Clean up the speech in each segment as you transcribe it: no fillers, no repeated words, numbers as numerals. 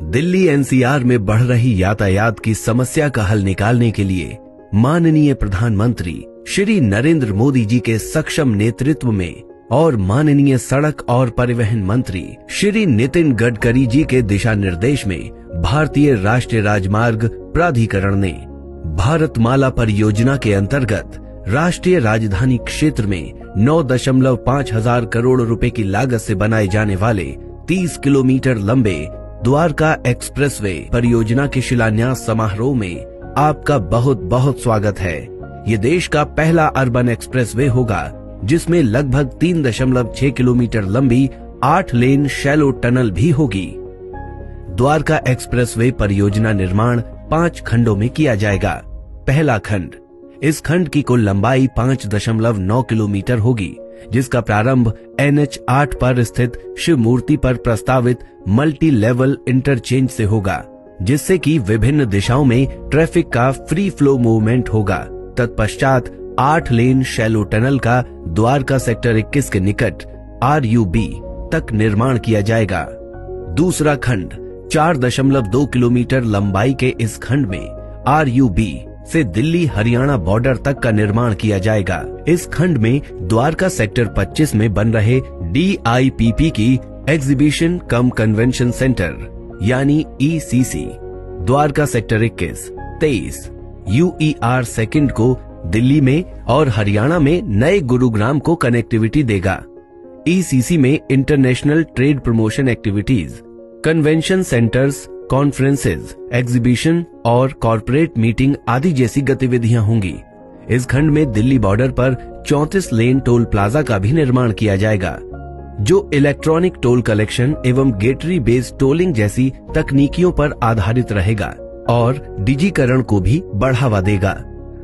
Delhi NCR में बढ़ रही यातायात की समस्या का हल निकालने के लिए माननीय प्रधानमंत्री श्री नरेंद्र मोदी जी के सक्षम नेतृत्व में और माननीय सड़क और परिवहन मंत्री श्री नितिन गडकरी जी के दिशा निर्देश में भारतीय राष्ट्रीय राजमार्ग प्राधिकरण ने भारतमाला परियोजना के अंतर्गत राष्ट्रीय राजधानी क्षेत्र में 9.5 हजार करोड़ रुपए की लागत से बनाए जाने वाले 30 किलोमीटर लंबे द्वारका एक्सप्रेसवे परियोजना के शिलान्यास समारोह में आपका बहुत बहुत स्वागत है। ये देश का पहला अर्बन एक्सप्रेसवे होगा जिसमें लगभग 3.6 किलोमीटर लंबी 8 लेन शैलो टनल भी होगी। द्वारका एक्सप्रेसवे परियोजना निर्माण 5 खंडों में किया जाएगा। पहला खंड, इस खंड की कुल लंबाई 5.9 किलोमीटर होगी, जिसका प्रारंभ NH 8 पर स्थित शिव मूर्ति पर प्रस्तावित मल्टी लेवल इंटरचेंज से होगा, जिससे कि विभिन्न दिशाओं में ट्रैफिक का फ्री फ्लो मूवमेंट होगा। तत्पश्चात 8 लेन शैलो टनल का द्वारका सेक्टर 21 के निकट RUB तक निर्माण किया जाएगा। दूसरा खंड, 4.2 किलोमीटर लंबाई के इस खंड में RUB से दिल्ली हरियाणा बॉर्डर तक का निर्माण किया जाएगा। इस खंड में द्वारका सेक्टर 25 में बन रहे DIPP की एग्जीबिशन कम कन्वेंशन सेंटर यानी ECC, Dwarka sector 21, 23 UER second को दिल्ली में और हरियाणा में नए गुरुग्राम को कनेक्टिविटी देगा। ECC में international trade promotion activities, convention centres, conferences, exhibition और कॉरपोरेट मीटिंग आदि जैसी गतिविधियां होंगी। इस खंड में दिल्ली बॉर्डर पर 34 लेन टोल प्लाजा का भी निर्माण किया जाएगा, जो इलेक्ट्रॉनिक टोल कलेक्शन एवं गेटरी बेस्ड टोलिंग जैसी तकनीकियों पर आधारित रहेगा और डिजिकरण को भी बढ़ावा देगा।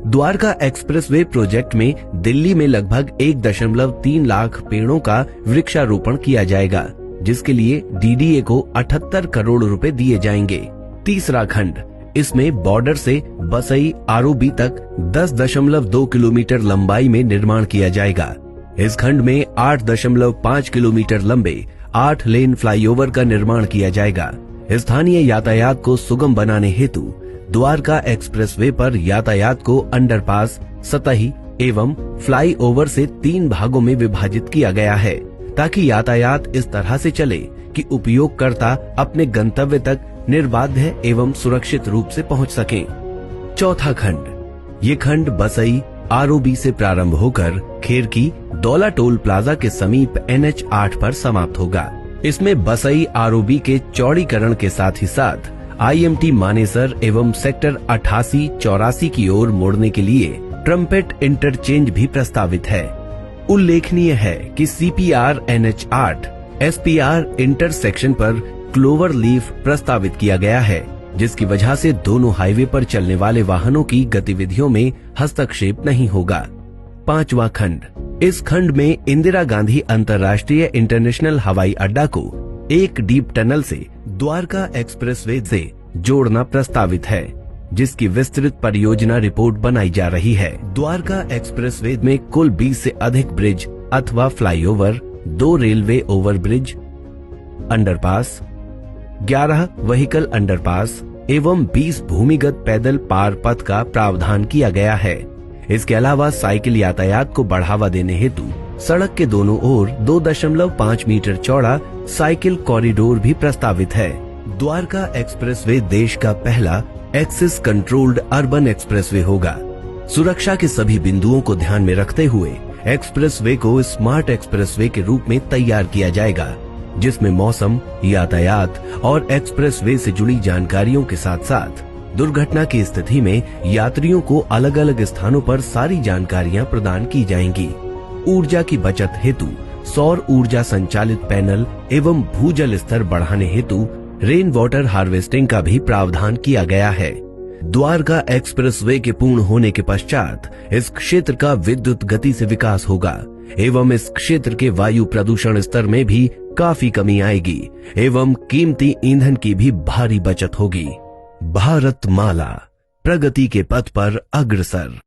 द्वारका एक्सप्रेसवे प्रोजेक्ट में दिल्ली में लगभग 1.3 लाख पेड़ों का वृक्षारोपण किया जाएगा, जिसके लिए DDA को 78 करोड़ रुपए दिए जाएंगे। तीसरा खंड, इसमें बॉर्डर से बसई ROB तक 10.2 किलोमीटर लंबाई में निर्माण किया जाएगा। इस खंड में 8.5 किलोमीटर लंबे 8 लेन फ्लाईओवर का निर्माण किया जाएगा। स्थानीय यातायात को सुगम बनाने हेतु द्वारका एक्सप्रेसवे पर यातायात को अंडरपास, सतही एवं फ्लाईओवर से 3 भागों में विभाजित किया गया है, ताकि यातायात इस तरह से चले कि उपयोगकर्ता अपने गंतव्य तक निर्बाध एवं सुरक्षित रूप से पहुंच सकें। चौथा खंड, ये खंड बसई ROB से प्रारंभ होकर खेरकी दौला टोल प्लाजा के समीप NH 8 पर समाप्त होगा। इसमें बसई ROB के चौड़ीकरण के साथ ही साथ IMT मानेसर एवं सेक्टर 88-84 की ओर मोड़ने के लिए ट्रम्पेट इंटरचेंज भी प्रस्तावित है। उल्लेखनीय है कि CPR NH 8 SPR इंटरसेक्शन पर क्लोवर लीफ प्रस्तावित किया गया है, जिसकी वजह से दोनों हाईवे पर चलने वाले वाहनों की गतिविधियों में हस्तक्षेप नहीं होगा। पांचवा खंड, इस खंड में इंदिरा गांधी अंतर्राष्ट्रीय इंटरनेशनल हवाई अड्डा को एक डीप टनल से द्वारका एक्सप्रेसवे से जोड़ना प्रस्तावित है, जिसकी विस्तृत परियोजना रिपोर्ट बनाई जा रही है। द्वारका एक्सप्रेसवे में कुल 20 से अधिक ब्रिज अथवा flyover, 2 railway overbridge, underpass, 11 vehicle underpass एवं 20 भूमिगत पैदल पार पथ का प्रावधान किया गया है। इसके अलावा साइकिल यातायात को बढ़ावा देने हेतु सड़क के दोनों ओर 2.5 मीटर चौड़ा साइकिल कॉरिडोर भी प्रस्तावित है। द्वारका एक्सप्रेसवे देश का पहला एक्सेस कंट्रोल्ड अर्बन एक्सप्रेसवे होगा। सुरक्षा के सभी बिंदुओं को ध्यान में रखते हुए एक्सप्रेसवे को स्मार्ट एक्सप्रेसवे के रूप में तैयार किया जाएगा, जिसमें मौसम, यातायात और एक्सप्रेसवे से जुड़ी जानकारियों के साथ साथ दुर्घटना की स्थिति में यात्रियों को अलग अलग स्थानों पर सारी जानकारियां प्रदान की जाएंगी। ऊर्जा की बचत हेतु सौर ऊर्जा संचालित पैनल एवं भूजल स्तर बढ़ाने हेतु रेन वाटर हार्वेस्टिंग का भी प्रावधान किया गया है। द्वारका एक्सप्रेसवे के पूर्ण होने के पश्चात इस क्षेत्र का विद्युत गति से विकास होगा एवं इस क्षेत्र के वायु प्रदूषण स्तर में भी काफी कमी आएगी एवं कीमती ईंधन की भी भारी बचत होगी। भारतमाला प्रगति के पथ पर अग्रसर।